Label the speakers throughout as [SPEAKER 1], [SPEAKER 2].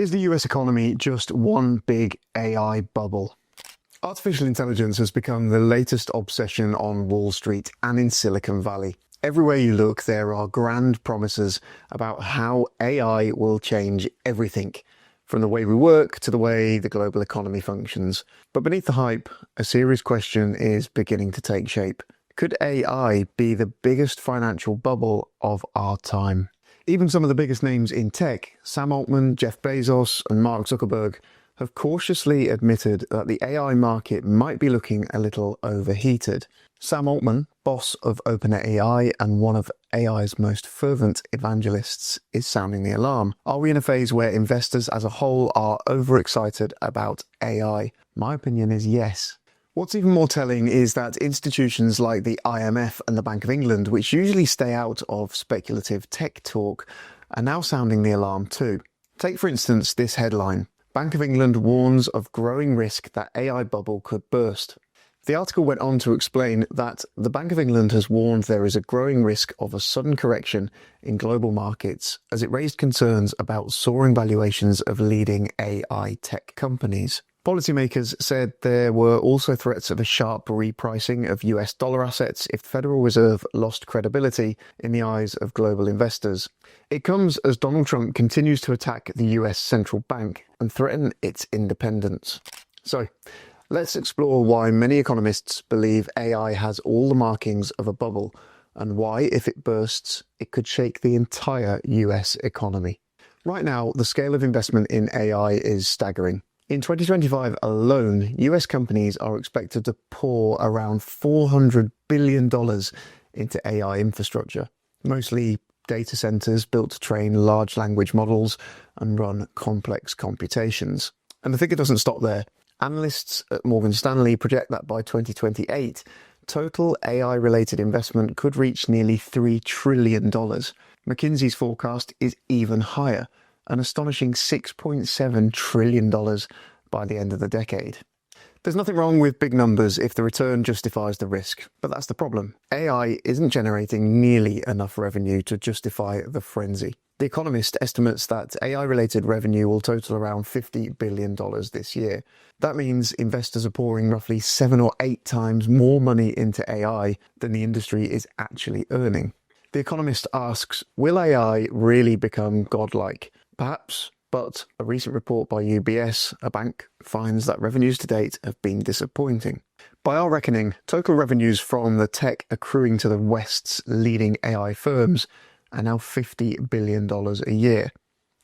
[SPEAKER 1] Is the US economy just one big AI bubble? Artificial intelligence has become the latest obsession on Wall Street and in Silicon Valley. Everywhere you look, there are grand promises about how AI will change everything, from the way we work to the way the global economy functions. But beneath the hype, a serious question is beginning to take shape. Could AI be the biggest financial bubble of our time? Even some of the biggest names in tech, Sam Altman, Jeff Bezos, and Mark Zuckerberg, have cautiously admitted that the AI market might be looking a little overheated. Sam Altman, boss of OpenAI and one of AI's most fervent evangelists, is sounding the alarm. Are we in a phase where investors as a whole are overexcited about AI? My opinion is yes. What's even more telling is that institutions like the IMF and the Bank of England, which usually stay out of speculative tech talk, are now sounding the alarm too. Take for instance this headline: Bank of England warns of growing risk that AI bubble could burst. The article went on to explain that the Bank of England has warned there is a growing risk of a sudden correction in global markets as it raised concerns about soaring valuations of leading AI tech companies. Policymakers said there were also threats of a sharp repricing of US dollar assets if the Federal Reserve lost credibility in the eyes of global investors. It comes as Donald Trump continues to attack the US central bank and threaten its independence. So, let's explore why many economists believe AI has all the markings of a bubble and why, if it bursts, it could shake the entire US economy. Right now, the scale of investment in AI is staggering. In 2025 alone, US companies are expected to pour around $400 billion into AI infrastructure, mostly data centers built to train large language models and run complex computations. And the figure doesn't stop there. Analysts at Morgan Stanley project that by 2028, total AI-related investment could reach nearly $3 trillion. McKinsey's forecast is even higher, an astonishing $6.7 trillion by the end of the decade. There's nothing wrong with big numbers if the return justifies the risk, but that's the problem. AI isn't generating nearly enough revenue to justify the frenzy. The Economist estimates that AI-related revenue will total around $50 billion this year. That means investors are pouring roughly 7 or 8 times more money into AI than the industry is actually earning. The Economist asks, will AI really become godlike? Perhaps, but a recent report by UBS, a bank, finds that revenues to date have been disappointing. By our reckoning, total revenues from the tech accruing to the West's leading AI firms are now $50 billion a year.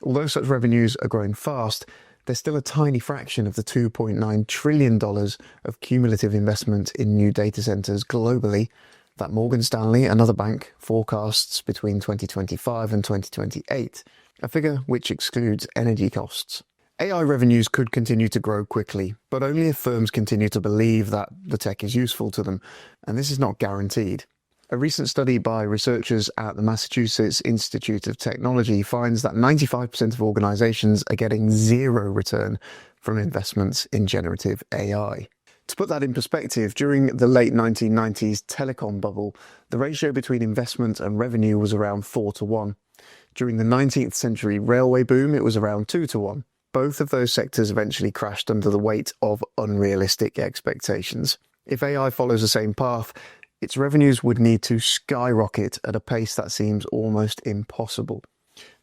[SPEAKER 1] Although such revenues are growing fast, they're still a tiny fraction of the $2.9 trillion of cumulative investment in new data centers globally that Morgan Stanley, another bank, forecasts between 2025 and 2028. A figure which excludes energy costs. AI revenues could continue to grow quickly, but only if firms continue to believe that the tech is useful to them, and this is not guaranteed. A recent study by researchers at the Massachusetts Institute of Technology finds that 95% of organizations are getting zero return from investments in generative AI. To put that in perspective, during the late 1990s telecom bubble, the ratio between investment and revenue was around 4-1. During the 19th century railway boom, it was around 2-1. Both of those sectors eventually crashed under the weight of unrealistic expectations. If AI follows the same path, its revenues would need to skyrocket at a pace that seems almost impossible.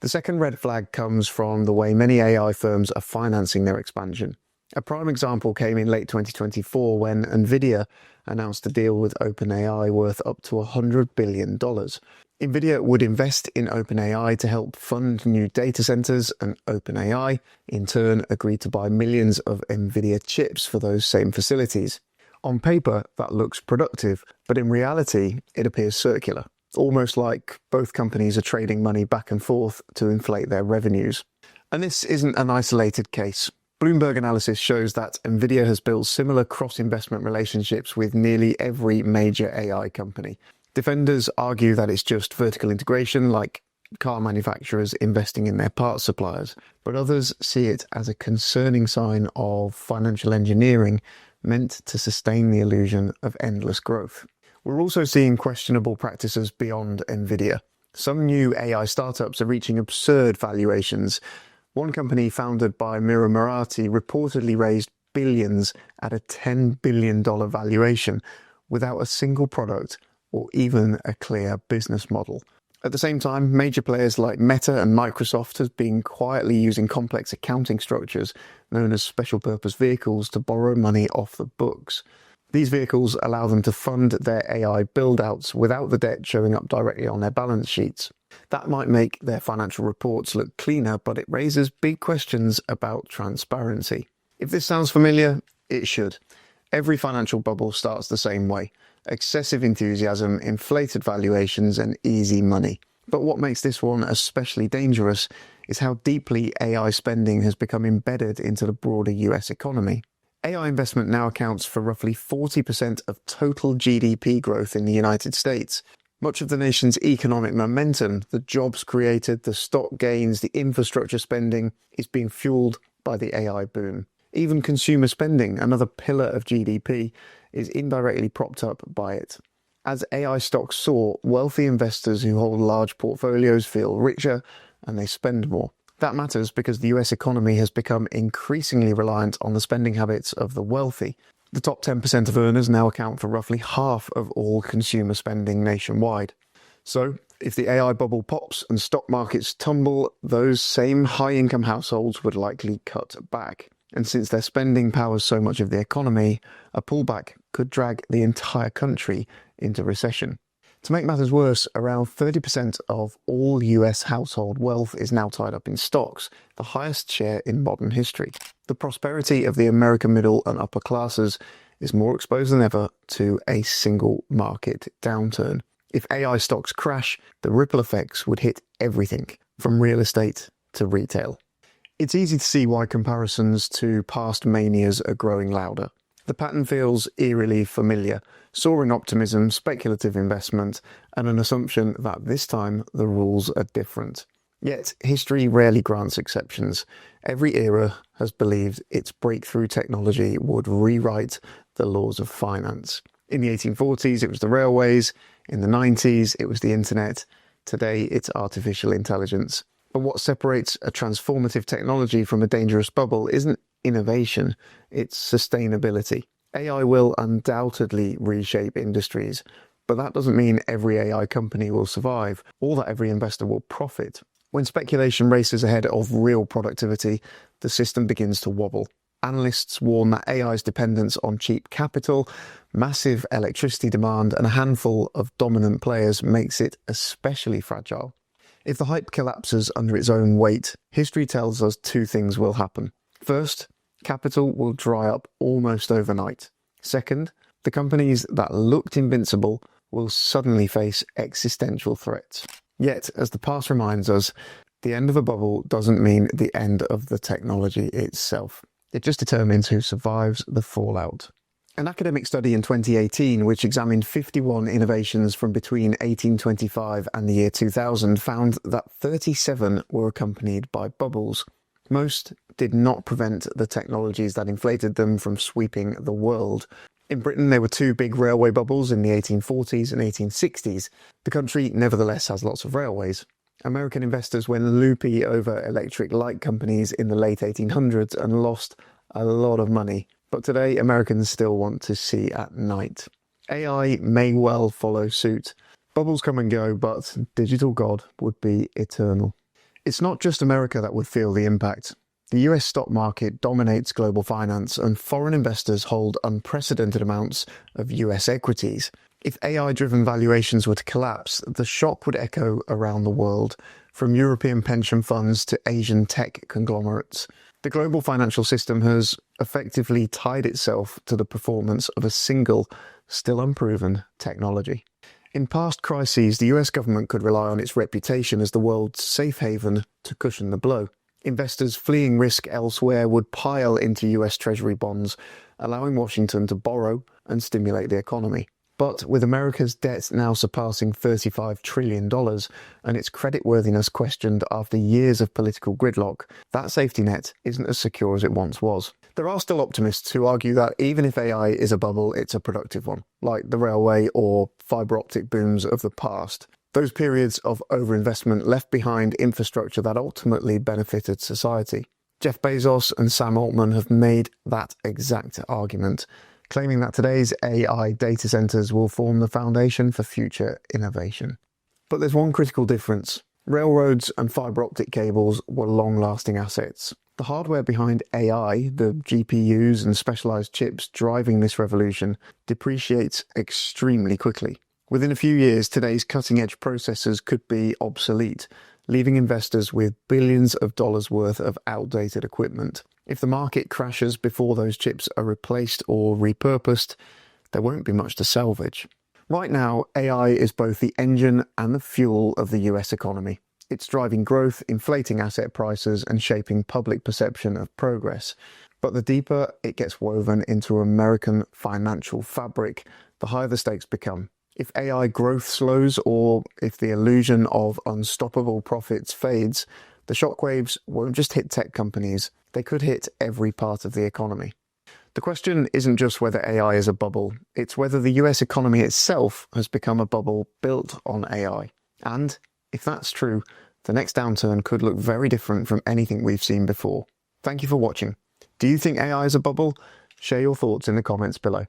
[SPEAKER 1] The second red flag comes from the way many AI firms are financing their expansion. A prime example came in late 2024 when NVIDIA announced a deal with OpenAI worth up to $100 billion. NVIDIA would invest in OpenAI to help fund new data centers, and OpenAI, in turn, agreed to buy millions of NVIDIA chips for those same facilities. On paper, that looks productive, but in reality, it appears circular, almost like both companies are trading money back and forth to inflate their revenues. And this isn't an isolated case. Bloomberg analysis shows that NVIDIA has built similar cross-investment relationships with nearly every major AI company. Defenders argue that it's just vertical integration, like car manufacturers investing in their parts suppliers, but others see it as a concerning sign of financial engineering meant to sustain the illusion of endless growth. We're also seeing questionable practices beyond NVIDIA. Some new AI startups are reaching absurd valuations, One company founded by Mira Murati reportedly raised billions at a $10 billion valuation without a single product or even a clear business model. At the same time, major players like Meta and Microsoft have been quietly using complex accounting structures known as special purpose vehicles to borrow money off the books. These vehicles allow them to fund their AI build-outs without the debt showing up directly on their balance sheets. That might make their financial reports look cleaner, but it raises big questions about transparency. If this sounds familiar, it should. Every financial bubble starts the same way. Excessive enthusiasm, inflated valuations, and easy money. But what makes this one especially dangerous is how deeply AI spending has become embedded into the broader US economy. AI investment now accounts for roughly 40% of total GDP growth in the United States. Much of the nation's economic momentum, the jobs created, the stock gains, the infrastructure spending, is being fueled by the AI boom. Even consumer spending, another pillar of GDP, is indirectly propped up by it. As AI stocks soar, wealthy investors who hold large portfolios feel richer and they spend more. That matters because the US economy has become increasingly reliant on the spending habits of the wealthy. The top 10% of earners now account for roughly half of all consumer spending nationwide. So, if the AI bubble pops and stock markets tumble, those same high-income households would likely cut back. And since their spending powers so much of the economy, a pullback could drag the entire country into recession. To make matters worse, around 30% of all US household wealth is now tied up in stocks, the highest share in modern history. The prosperity of the American middle and upper classes is more exposed than ever to a single market downturn. If AI stocks crash, the ripple effects would hit everything, from real estate to retail. It's easy to see why comparisons to past manias are growing louder. The pattern feels eerily familiar: soaring optimism, speculative investment, and an assumption that this time the rules are different. Yet, history rarely grants exceptions. Every era has believed its breakthrough technology would rewrite the laws of finance. In the 1840s, it was the railways. In the 90s, it was the internet. Today, it's artificial intelligence. But what separates a transformative technology from a dangerous bubble isn't innovation, it's sustainability. AI will undoubtedly reshape industries, but that doesn't mean every AI company will survive, or that every investor will profit. When speculation races ahead of real productivity, the system begins to wobble. Analysts warn that AI's dependence on cheap capital, massive electricity demand, and a handful of dominant players makes it especially fragile. If the hype collapses under its own weight, history tells us two things will happen. First, capital will dry up almost overnight. Second, the companies that looked invincible will suddenly face existential threats. Yet, as the past reminds us, the end of a bubble doesn't mean the end of the technology itself. It just determines who survives the fallout. An academic study in 2018, which examined 51 innovations from between 1825 and the year 2000, found that 37 were accompanied by bubbles. Most did not prevent the technologies that inflated them from sweeping the world. In Britain, there were two big railway bubbles in the 1840s and 1860s. The country nevertheless has lots of railways. American investors went loopy over electric light companies in the late 1800s and lost a lot of money. But today, Americans still want to see at night. AI may well follow suit. Bubbles come and go, but digital God would be eternal. It's not just America that would feel the impact. The US stock market dominates global finance, and foreign investors hold unprecedented amounts of US equities. If AI-driven valuations were to collapse, the shock would echo around the world, from European pension funds to Asian tech conglomerates. The global financial system has effectively tied itself to the performance of a single, still unproven technology. In past crises, the US government could rely on its reputation as the world's safe haven to cushion the blow. Investors fleeing risk elsewhere would pile into US Treasury bonds, allowing Washington to borrow and stimulate the economy. But with America's debt now surpassing $35 trillion and its creditworthiness questioned after years of political gridlock, that safety net isn't as secure as it once was. There are still optimists who argue that even if AI is a bubble, it's a productive one, like the railway or fibre optic booms of the past. Those periods of overinvestment left behind infrastructure that ultimately benefited society. Jeff Bezos and Sam Altman have made that exact argument, claiming that today's AI data centers will form the foundation for future innovation. But there's one critical difference. Railroads and fiber optic cables were long-lasting assets. The hardware behind AI, the GPUs and specialized chips driving this revolution, depreciates extremely quickly. Within a few years, today's cutting-edge processors could be obsolete, leaving investors with billions of dollars worth of outdated equipment. If the market crashes before those chips are replaced or repurposed, there won't be much to salvage. Right now, AI is both the engine and the fuel of the US economy. It's driving growth, inflating asset prices, and shaping public perception of progress. But the deeper it gets woven into American financial fabric, the higher the stakes become. If AI growth slows, or if the illusion of unstoppable profits fades, the shockwaves won't just hit tech companies, they could hit every part of the economy. The question isn't just whether AI is a bubble, it's whether the US economy itself has become a bubble built on AI. And if that's true, the next downturn could look very different from anything we've seen before. Thank you for watching. Do you think AI is a bubble? Share your thoughts in the comments below.